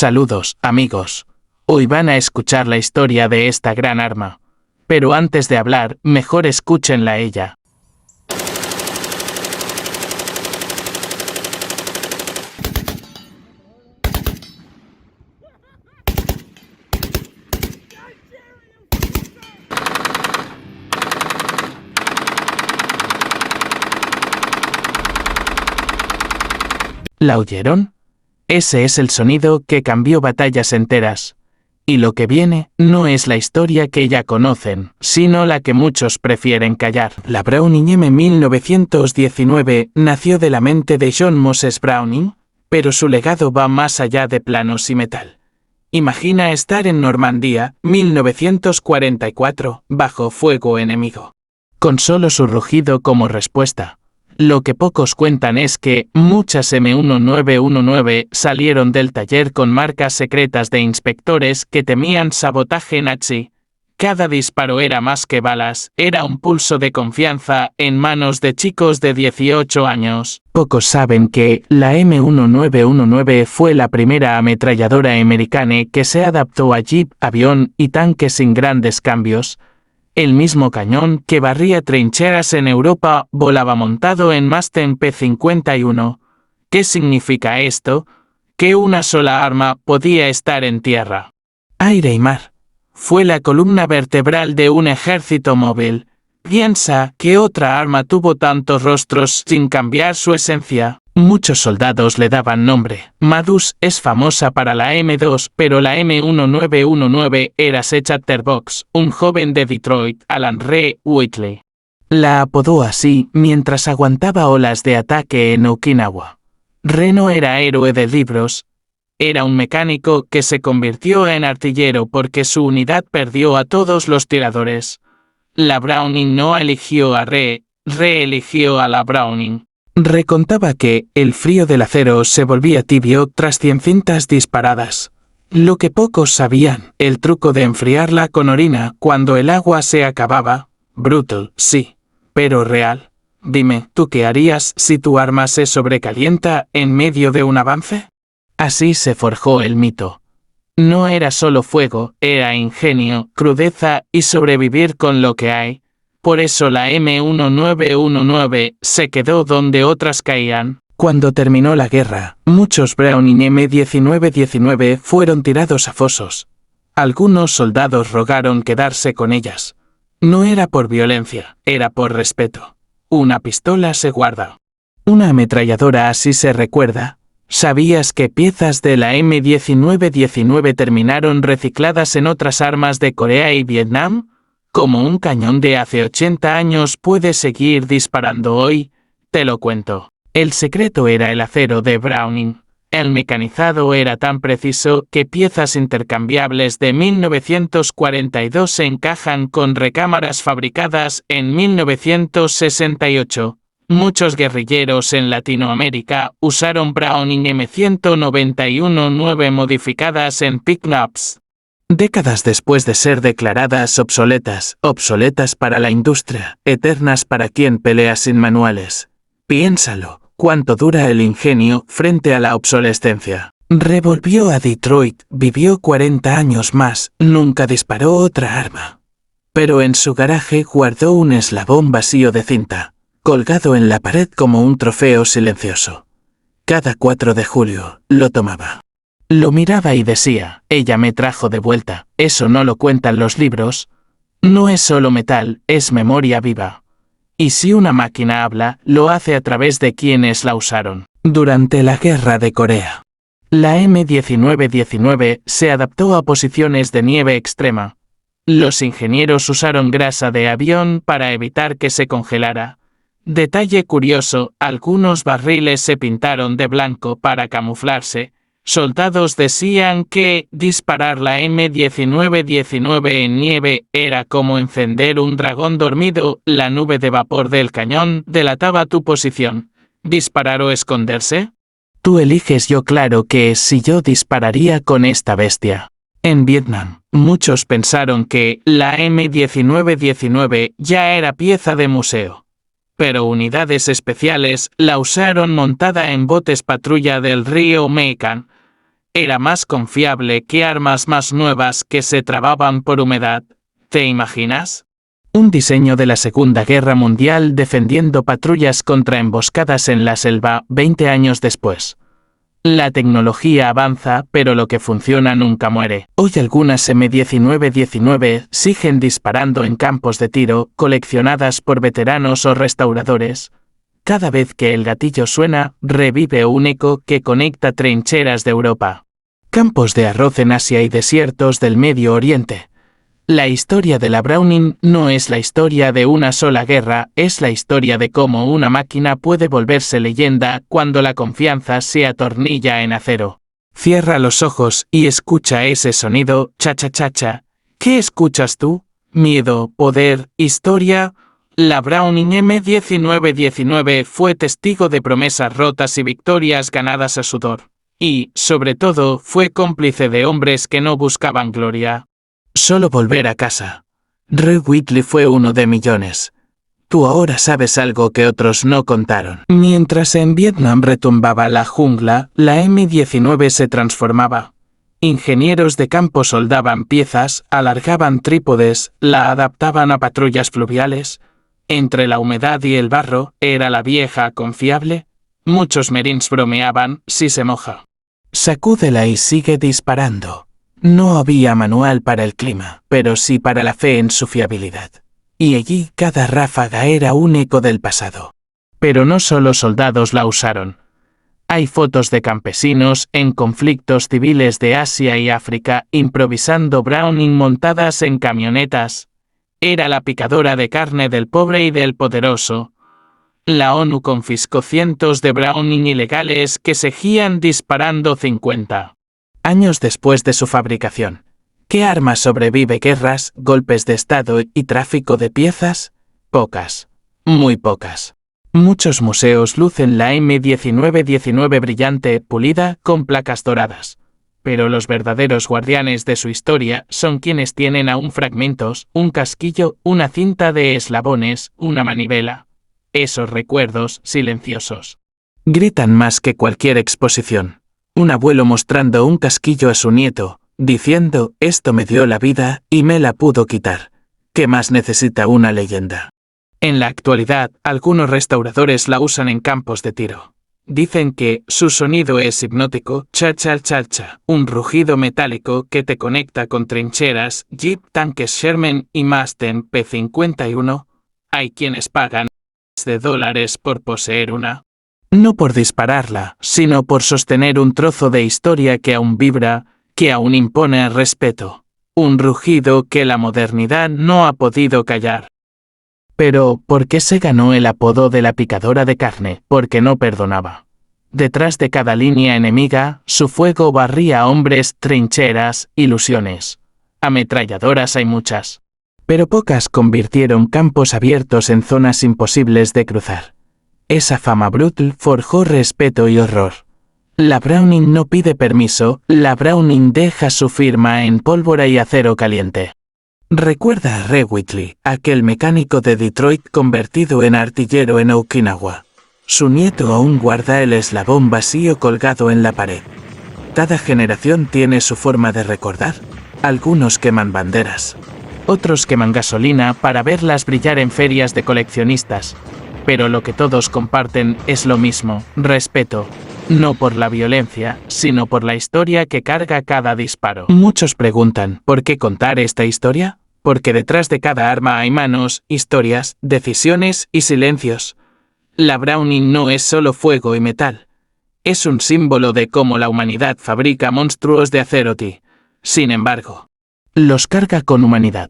Saludos, amigos. Hoy van a escuchar la historia de esta gran arma. Pero antes de hablar, mejor escúchenla a ella. ¿La oyeron? Ese es el sonido que cambió batallas enteras. Y lo que viene no es la historia que ya conocen, sino la que muchos prefieren callar. La Browning M1919 nació de la mente de John Moses Browning, pero su legado va más allá de planos y metal. Imagina estar en Normandía, 1944, bajo fuego enemigo. Con solo su rugido como respuesta. Lo que pocos cuentan es que muchas M1919 salieron del taller con marcas secretas de inspectores que temían sabotaje nazi. Cada disparo era más que balas, era un pulso de confianza en manos de chicos de 18 años. Pocos saben que la M1919 fue la primera ametralladora americana que se adaptó a jeep, avión y tanque sin grandes cambios. El mismo cañón que barría trincheras en Europa volaba montado en Mustang P-51. ¿Qué significa esto? Que una sola arma podía estar en tierra, aire y mar. Fue la columna vertebral de un ejército móvil. Piensa que otra arma tuvo tantos rostros sin cambiar su esencia. Muchos soldados le daban nombre. Madus es famosa para la M2, pero la M1919 era Seth Chatterbox, un joven de Detroit, Alan Ree Whitley. La apodó así mientras aguantaba olas de ataque en Okinawa. Ree no era héroe de libros. Era un mecánico que se convirtió en artillero porque su unidad perdió a todos los tiradores. La Browning no eligió a Ree, Ree eligió a la Browning. Recontaba que el frío del acero se volvía tibio tras 100 cintas disparadas. Lo que pocos sabían, el truco de enfriarla con orina cuando el agua se acababa. Brutal, sí, pero real. Dime, ¿tú qué harías si tu arma se sobrecalienta en medio de un avance? Así se forjó el mito. No era solo fuego, era ingenio, crudeza y sobrevivir con lo que hay. Por eso la M1919 se quedó donde otras caían. Cuando terminó la guerra, muchos Browning M1919 fueron tirados a fosos. Algunos soldados rogaron quedarse con ellas. No era por violencia, era por respeto. Una pistola se guarda. Una ametralladora así se recuerda. ¿Sabías que piezas de la M1919 terminaron recicladas en otras armas de Corea y Vietnam? Como un cañón de hace 80 años puede seguir disparando hoy, te lo cuento. El secreto era el acero de Browning. El mecanizado era tan preciso que piezas intercambiables de 1942 se encajan con recámaras fabricadas en 1968. Muchos guerrilleros en Latinoamérica usaron Browning M1919 modificadas en pickups. Décadas después de ser declaradas obsoletas para la industria, eternas para quien pelea sin manuales. Piénsalo, cuánto dura el ingenio frente a la obsolescencia. Revolvió a Detroit, vivió 40 años más, nunca disparó otra arma. Pero en su garaje guardó un eslabón vacío de cinta, colgado en la pared como un trofeo silencioso. Cada 4 de julio, lo tomaba. Lo miraba y decía, ella me trajo de vuelta, eso no lo cuentan los libros. No es solo metal, es memoria viva. Y si una máquina habla, lo hace a través de quienes la usaron. Durante la Guerra de Corea, la M1919 se adaptó a posiciones de nieve extrema. Los ingenieros usaron grasa de avión para evitar que se congelara. Detalle curioso, algunos barriles se pintaron de blanco para camuflarse. Soldados decían que disparar la M1919 en nieve era como encender un dragón dormido. La nube de vapor del cañón delataba tu posición. ¿Disparar o esconderse? Tú eliges. Yo claro que si yo dispararía con esta bestia. En Vietnam, muchos pensaron que la M1919 ya era pieza de museo. Pero unidades especiales la usaron montada en botes patrulla del río Mekong. Era más confiable que armas más nuevas que se trababan por humedad. ¿Te imaginas? Un diseño de la Segunda Guerra Mundial defendiendo patrullas contra emboscadas en la selva 20 años después. La tecnología avanza, pero lo que funciona nunca muere. Hoy algunas M1919 siguen disparando en campos de tiro, coleccionadas por veteranos o restauradores. Cada vez que el gatillo suena, revive un eco que conecta trincheras de Europa. Campos de arroz en Asia y desiertos del Medio Oriente. La historia de la Browning no es la historia de una sola guerra, es la historia de cómo una máquina puede volverse leyenda cuando la confianza se atornilla en acero. Cierra los ojos y escucha ese sonido, cha-cha-cha-cha. ¿Qué escuchas tú? ¿Miedo, poder, historia? La Browning M1919 fue testigo de promesas rotas y victorias ganadas a sudor. Y, sobre todo, fue cómplice de hombres que no buscaban gloria. Solo volver a casa. Ray Whitley fue uno de millones. Tú ahora sabes algo que otros no contaron. Mientras en Vietnam retumbaba la jungla, la M19 se transformaba. Ingenieros de campo soldaban piezas, alargaban trípodes, la adaptaban a patrullas fluviales. Entre la humedad y el barro, ¿era la vieja confiable? Muchos marines bromeaban, si se moja. Sacúdela y sigue disparando. No había manual para el clima, pero sí para la fe en su fiabilidad. Y allí cada ráfaga era un eco del pasado. Pero no solo soldados la usaron. Hay fotos de campesinos en conflictos civiles de Asia y África improvisando Browning montadas en camionetas. Era la picadora de carne del pobre y del poderoso. La ONU confiscó cientos de Browning ilegales que seguían disparando 50 años después de su fabricación. ¿Qué arma sobrevive guerras, golpes de estado y tráfico de piezas? Pocas. Muy pocas. Muchos museos lucen la M1919 brillante, pulida, con placas doradas. Pero los verdaderos guardianes de su historia son quienes tienen aún fragmentos, un casquillo, una cinta de eslabones, una manivela. Esos recuerdos silenciosos gritan más que cualquier exposición. Un abuelo mostrando un casquillo a su nieto, diciendo, esto me dio la vida y me la pudo quitar. ¿Qué más necesita una leyenda? En la actualidad, algunos restauradores la usan en campos de tiro. Dicen que su sonido es hipnótico, cha-cha-cha-cha, un rugido metálico que te conecta con trincheras, jeep, tanques Sherman y Mustang P-51. Hay quienes pagan $1 por poseer una. No por dispararla, sino por sostener un trozo de historia que aún vibra, que aún impone respeto. Un rugido que la modernidad no ha podido callar. Pero, ¿por qué se ganó el apodo de la picadora de carne? Porque no perdonaba. Detrás de cada línea enemiga, su fuego barría hombres, trincheras, ilusiones. Ametralladoras hay muchas. Pero pocas convirtieron campos abiertos en zonas imposibles de cruzar. Esa fama brutal forjó respeto y horror. La Browning no pide permiso, la Browning deja su firma en pólvora y acero caliente. Recuerda a Ray Whitley, aquel mecánico de Detroit convertido en artillero en Okinawa. Su nieto aún guarda el eslabón vacío colgado en la pared. Cada generación tiene su forma de recordar. Algunos queman banderas. Otros queman gasolina para verlas brillar en ferias de coleccionistas. Pero lo que todos comparten es lo mismo, respeto. No por la violencia, sino por la historia que carga cada disparo. Muchos preguntan, ¿por qué contar esta historia? Porque detrás de cada arma hay manos, historias, decisiones y silencios. La Browning no es solo fuego y metal. Es un símbolo de cómo la humanidad fabrica monstruos de acero. Sin embargo, los carga con humanidad.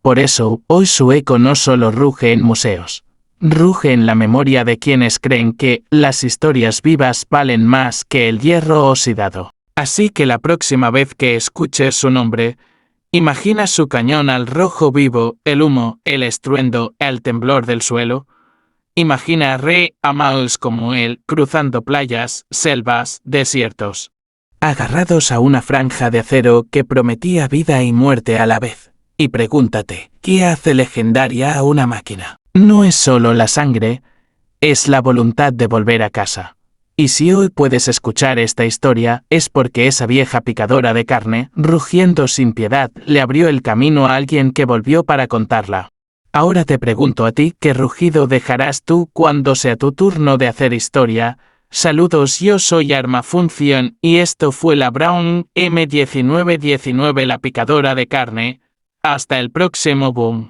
Por eso, hoy su eco no solo ruge en museos. Ruge en la memoria de quienes creen que las historias vivas valen más que el hierro oxidado. Así que la próxima vez que escuches su nombre, imagina su cañón al rojo vivo, el humo, el estruendo, el temblor del suelo. Imagina a Ray Amiles como él, cruzando playas, selvas, desiertos. Agarrados a una franja de acero que prometía vida y muerte a la vez. Y pregúntate, ¿qué hace legendaria a una máquina? No es solo la sangre, es la voluntad de volver a casa. Y si hoy puedes escuchar esta historia, es porque esa vieja picadora de carne, rugiendo sin piedad, le abrió el camino a alguien que volvió para contarla. Ahora te pregunto a ti, ¿qué rugido dejarás tú cuando sea tu turno de hacer historia? Saludos, yo soy Armafunción y esto fue la Brown M1919, la picadora de carne. Hasta el próximo boom.